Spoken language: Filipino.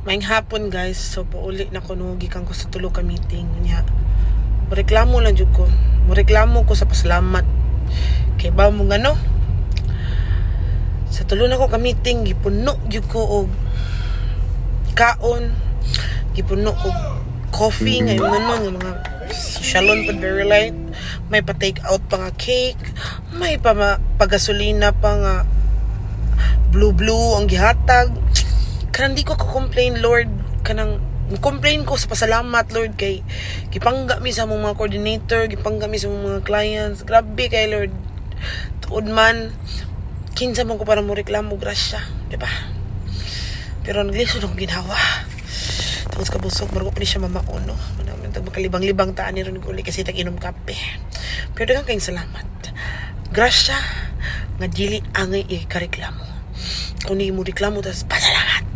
Maing hapon guys, so pauli na ko nung gikan ko sa tulo ka meeting niya. Mureklamo lang jud ko. Mureklamo ko sa pasalamat. Kay ba mo ngano? Sa tulo na ko ka meeting gipuno jud ko og kaon, gipuno og coffee ngayon nga mga shalon pa very light. May pa take out pa nga cake, may pa pagasolina pa nga blue ang gihatag. Kanang di ko complain Lord, kanang complain ko sa pasalamat Lord kay gipangga mi sa mga coordinator, gipangga mi sa mga clients. Grabe kay Lord, tuod man kinsa man ko para mo reklamo grasya, di ba? Pero naglisod akong ginawa. Tapos kabusog, marunong pa ni siya mamaon, no? Makalibang-libang taan ni ron guli kasi tag-inom kape. Pero dagang kayong salamat. Grasya, nga dili angay ikareklamo. Kung hindi mo reklamo, tapos pasalamat.